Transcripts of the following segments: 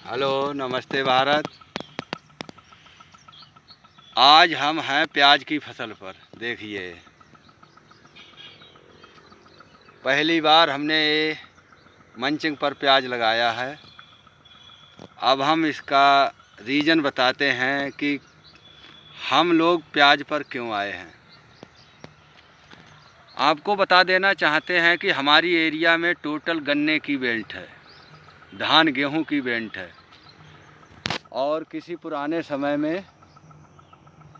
Hello, नमस्ते भारत। आज हम हैं प्याज की फसल पर। देखिए, पहली बार हमने ये मंचिंग पर प्याज लगाया है। अब हम इसका रीज़न बताते हैं कि हम लोग प्याज पर क्यों आए हैं। आपको बता देना चाहते हैं कि हमारी एरिया में टोटल गन्ने की बेल्ट है, धान गेहूं की बेल्ट है, और किसी पुराने समय में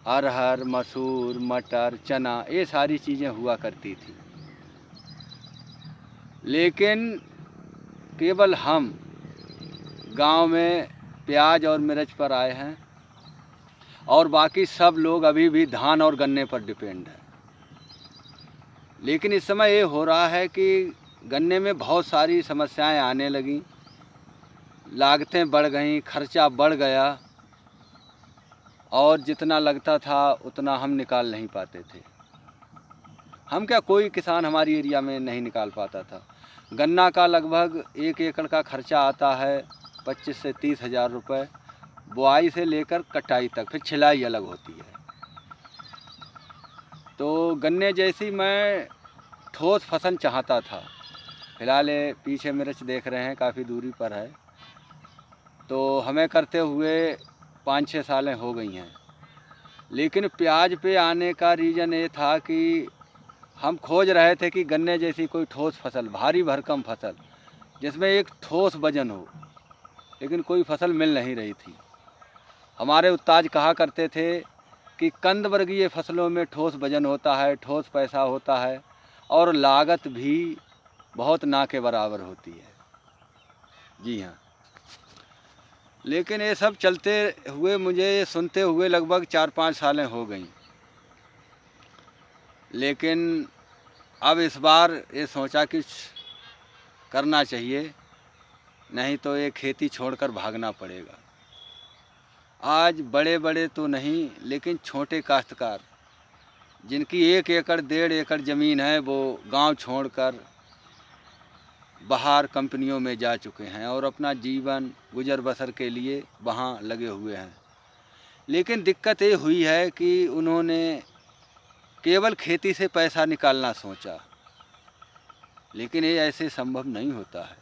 अरहर, मसूर, मटर, चना ये सारी चीज़ें हुआ करती थी। लेकिन केवल हम गांव में प्याज और मिर्च पर आए हैं और बाकी सब लोग अभी भी धान और गन्ने पर डिपेंड है। लेकिन इस समय ये हो रहा है कि गन्ने में बहुत सारी समस्याएं आने लगीं, लागतें बढ़ गईं, खर्चा बढ़ गया और जितना लगता था उतना हम निकाल नहीं पाते थे। हम क्या, कोई किसान हमारी एरिया में नहीं निकाल पाता था। गन्ना का लगभग 1 एकड़ का खर्चा आता है 25 से 30 हज़ार रुपये, बुआई से लेकर कटाई तक, फिर छिलाई अलग होती है। तो गन्ने जैसी मैं ठोस फसल चाहता था। फिलहाल ये पीछे मिर्च देख रहे हैं, काफ़ी दूरी पर है। तो हमें करते हुए 5-6 सालें हो गई हैं। लेकिन प्याज पे आने का रीज़न ये था कि हम खोज रहे थे कि गन्ने जैसी कोई ठोस फसल, भारी भरकम फसल जिसमें एक ठोस वजन हो, लेकिन कोई फसल मिल नहीं रही थी। हमारे उस्ताद कहा करते थे कि कंद वर्गीय फसलों में ठोस वजन होता है, ठोस पैसा होता है और लागत भी बहुत ना के बराबर होती है। जी हाँ। लेकिन ये सब चलते हुए, मुझे सुनते हुए लगभग 4-5 सालें हो गई। लेकिन अब इस बार ये सोचा कि करना चाहिए, नहीं तो ये खेती छोड़कर भागना पड़ेगा। आज बड़े बड़े तो नहीं, लेकिन छोटे काश्तकार जिनकी 1 एकड़ 1.5 एकड़ ज़मीन है, वो गांव छोड़कर बाहर कंपनियों में जा चुके हैं और अपना जीवन गुजर बसर के लिए वहाँ लगे हुए हैं। लेकिन दिक्कत ये हुई है कि उन्होंने केवल खेती से पैसा निकालना सोचा, लेकिन ये ऐसे संभव नहीं होता है।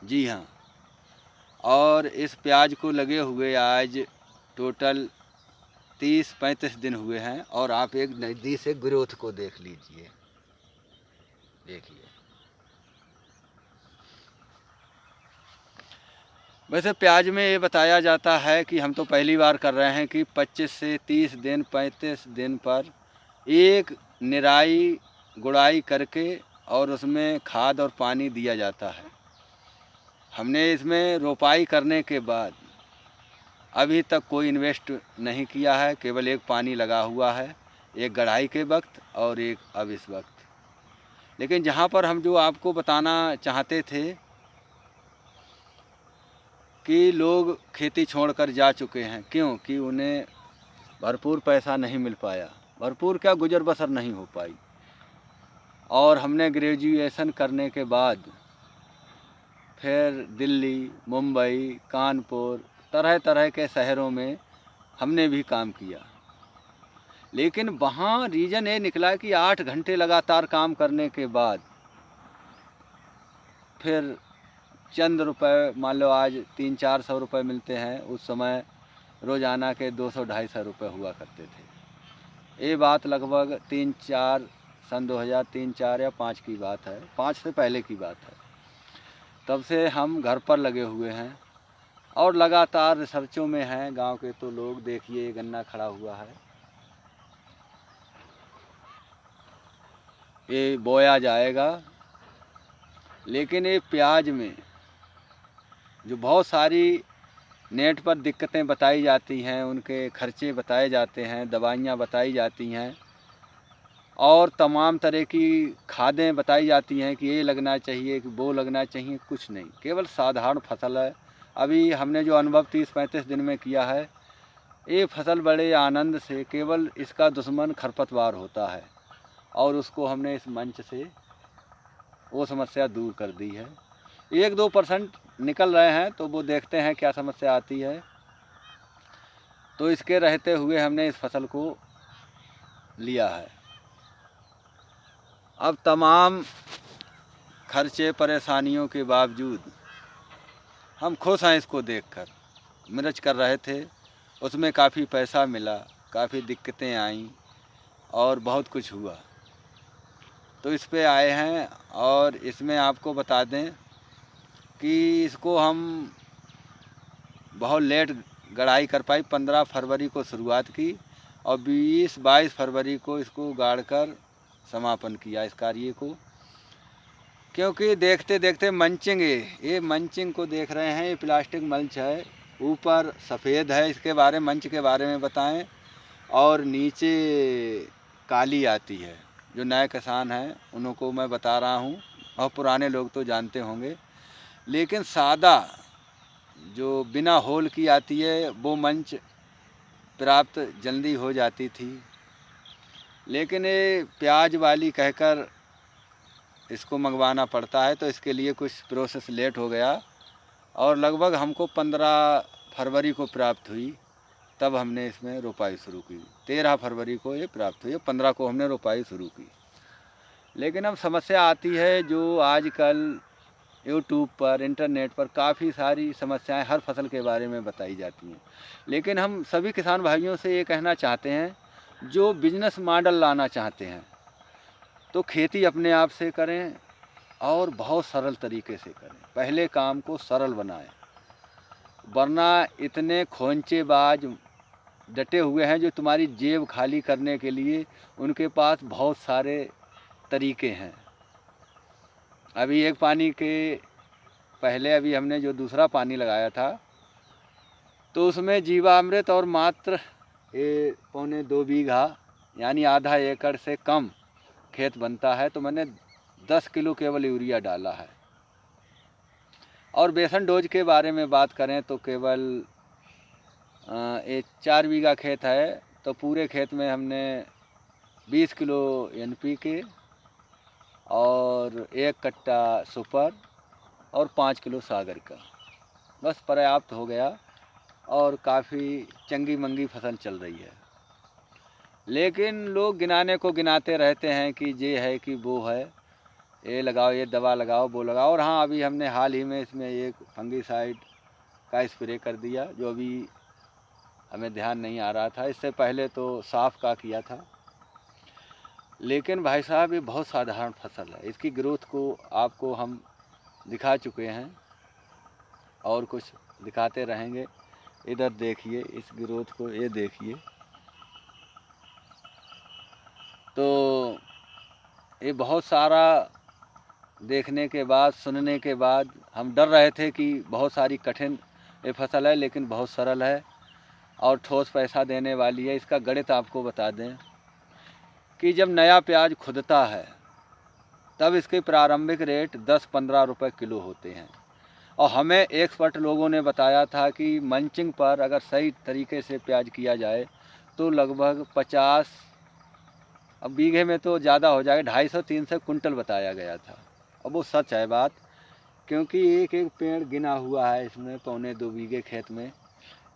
जी हाँ। और इस प्याज को लगे हुए आज टोटल 30-35 दिन हुए हैं और आप एक नज़दीक से ग्रोथ को देख लीजिए। देखिए, वैसे प्याज में ये बताया जाता है कि हम तो पहली बार कर रहे हैं कि 25 से 30 दिन, 35 दिन पर एक निराई गुड़ाई करके और उसमें खाद और पानी दिया जाता है। हमने इसमें रोपाई करने के बाद अभी तक कोई इन्वेस्ट नहीं किया है, केवल एक पानी लगा हुआ है, एक गड़ाई के वक्त और एक अब इस वक्त। लेकिन जहाँ पर हम जो आपको बताना चाहते थे कि लोग खेती छोड़कर जा चुके हैं, क्योंकि उन्हें भरपूर पैसा नहीं मिल पाया, भरपूर क्या, गुजर बसर नहीं हो पाई। और हमने ग्रेजुएशन करने के बाद फिर दिल्ली, मुंबई, कानपुर, तरह तरह के शहरों में हमने भी काम किया। लेकिन वहाँ रीज़न ये निकला कि 8 घंटे लगातार काम करने के बाद फिर चंद रुपए, मान लो आज 300-400 रुपये मिलते हैं, उस समय रोज़ाना के 200-250 रुपये हुआ करते थे। ये बात लगभग 3-4 सन 2003-4 या 5 की बात है, 5 से पहले की बात है। तब से हम घर पर लगे हुए हैं और लगातार रिसर्चों में हैं। गांव के तो लोग, देखिए गन्ना खड़ा हुआ है, ये बोया जाएगा। लेकिन ये प्याज में जो बहुत सारी नेट पर दिक्कतें बताई जाती हैं, उनके खर्चे बताए जाते हैं, दवाइयाँ बताई जाती हैं और तमाम तरह की खादें बताई जाती हैं कि ये लगना चाहिए, कि वो लगना चाहिए, कुछ नहीं, केवल साधारण फसल है। अभी हमने जो अनुभव 30-35 दिन में किया है, ये फसल बड़े आनंद से, केवल इसका दुश्मन खरपतवार होता है और उसको हमने इस मंच से वो समस्या दूर कर दी है। 1-2% निकल रहे हैं तो वो देखते हैं क्या समस्या आती है। तो इसके रहते हुए हमने इस फसल को लिया है। अब तमाम खर्चे परेशानियों के बावजूद हम खुश हैं इसको देखकर। मिर्च कर रहे थे, उसमें काफ़ी पैसा मिला, काफ़ी दिक्कतें आईं और बहुत कुछ हुआ, तो इस पे आए हैं। और इसमें आपको बता दें कि इसको हम बहुत लेट गड़ाई कर पाई। 15 फरवरी को शुरुआत की और 20-22 फरवरी को इसको गाड़ कर समापन किया इस कार्य को। क्योंकि देखते देखते मंचिंग, ये मंचिंग को देख रहे हैं, ये प्लास्टिक मल्च है, ऊपर सफ़ेद है, इसके बारे में मंच के बारे में बताएं। और नीचे काली आती है। जो नए किसान हैं उनको मैं बता रहा हूँ, और पुराने लोग तो जानते होंगे। लेकिन सादा जो बिना होल की आती है वो मंच प्राप्त जल्दी हो जाती थी। लेकिन ये प्याज वाली कहकर इसको मंगवाना पड़ता है, तो इसके लिए कुछ प्रोसेस लेट हो गया और लगभग हमको 15 फरवरी को प्राप्त हुई। तब हमने इसमें रोपाई शुरू की। 13 फरवरी को ये प्राप्त हुई, 15 को हमने रोपाई शुरू की। लेकिन अब समस्या आती है जो आजकल यूट्यूब पर, इंटरनेट पर काफ़ी सारी समस्याएं हर फसल के बारे में बताई जाती हैं। लेकिन हम सभी किसान भाइयों से ये कहना चाहते हैं, जो बिजनेस मॉडल लाना चाहते हैं तो खेती अपने आप से करें और बहुत सरल तरीके से करें। पहले काम को सरल बनाएं, वरना इतने खोंचेबाज डटे हुए हैं जो तुम्हारी जेब खाली करने के लिए उनके पास बहुत सारे तरीके हैं। अभी एक पानी के पहले अभी हमने जो दूसरा पानी लगाया था तो उसमें जीवामृत और मात्र 1.25 बीघा यानी आधा एकड़ से कम खेत बनता है, तो मैंने 10 किलो केवल यूरिया डाला है। और बेसन डोज के बारे में बात करें तो केवल 4 बीघा खेत है, तो पूरे खेत में हमने 20 किलो NPK और 1 कट्टा सुपर और 5 किलो सागर का, बस पर्याप्त हो गया और काफ़ी चंगी मंगी फसल चल रही है। लेकिन लोग गिनाने को गिनाते रहते हैं कि ये है कि वो है, ये लगाओ, ये दवा लगाओ, वो लगाओ। और हाँ, अभी हमने हाल ही में इसमें एक फंगीसाइड का स्प्रे कर दिया, जो अभी हमें ध्यान नहीं आ रहा था। इससे पहले तो साफ का किया था। लेकिन भाई साहब, ये बहुत साधारण फसल है। इसकी ग्रोथ को आपको हम दिखा चुके हैं और कुछ दिखाते रहेंगे। इधर देखिए इस ग्रोथ को, ये देखिए, तो ये बहुत सारा देखने के बाद, सुनने के बाद हम डर रहे थे कि बहुत सारी कठिन ये फसल है, लेकिन बहुत सरल है और ठोस पैसा देने वाली है। इसका गणित आपको बता दें कि जब नया प्याज खुदता है तब इसके प्रारंभिक रेट 10-15 रुपये किलो होते हैं। और हमें एक्सपर्ट लोगों ने बताया था कि मंचिंग पर अगर सही तरीके से प्याज किया जाए तो लगभग 50, अब बीघे में तो ज़्यादा हो जाएगा, 250-300 कुंटल बताया गया था। अब वो सच है बात, क्योंकि एक एक पेड़ गिना हुआ है इसमें 1.25 बीघे खेत में।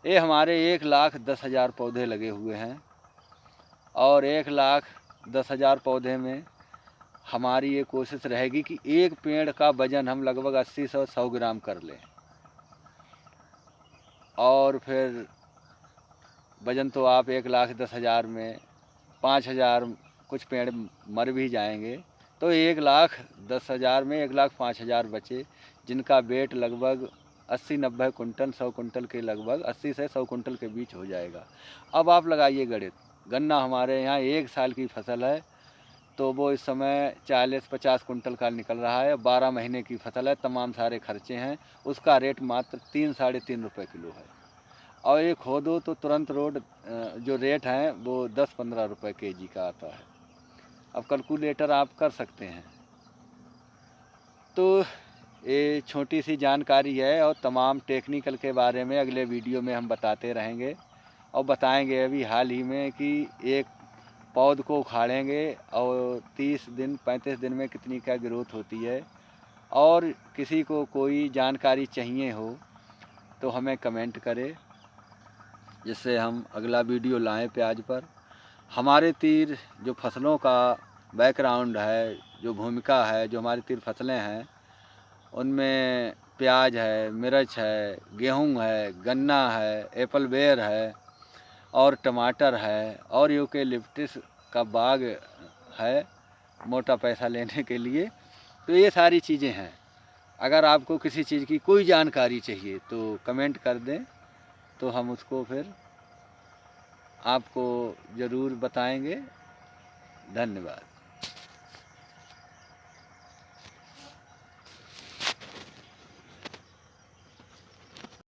ये हमारे 1,10,000 पौधे लगे हुए हैं और 1,10,000 पौधे में हमारी ये कोशिश रहेगी कि एक पेड़ का वज़न हम लगभग 80 से 100 ग्राम कर लें। और फिर वज़न तो आप 1,10,000 में 5,000 कुछ पेड़ मर भी जाएंगे, तो 1,10,000 में 1,05,000 बचे, जिनका वेट लगभग 80-90 कुंटल, 100 कुंटल के लगभग, 80 से 100 कुंटल के बीच हो जाएगा। अब आप लगाइए गणित। गन्ना हमारे यहाँ 1 साल की फसल है, तो वो इस समय 40-50 कुंटल का निकल रहा है। 12 महीने की फसल है, तमाम सारे खर्चे हैं, उसका रेट मात्र 3-3.5 रुपये किलो है। और ये खोदो तो तुरंत रोड जो रेट हैं वो 10-15 रुपये केजी का आता है। अब कैलकुलेटर आप कर सकते हैं। तो ये छोटी सी जानकारी है और तमाम टेक्निकल के बारे में अगले वीडियो में हम बताते रहेंगे। और बताएंगे अभी हाल ही में कि एक पौध को उखाड़ेंगे और 30 दिन 35 दिन में कितनी क्या ग्रोथ होती है, और किसी को कोई जानकारी चाहिए हो तो हमें कमेंट करें, जिससे हम अगला वीडियो लाएं प्याज पर। हमारे तीर जो फसलों का बैकग्राउंड है, जो भूमिका है, जो हमारी तीर फसलें हैं, उनमें प्याज है, मिर्च है, गेहूं है, गन्ना है, एप्पल बेर है और टमाटर है और यूकेलिप्टस का बाग है मोटा पैसा लेने के लिए। तो ये सारी चीज़ें हैं। अगर आपको किसी चीज़ की कोई जानकारी चाहिए तो कमेंट कर दें, तो हम उसको फिर आपको ज़रूर बताएंगे। धन्यवाद।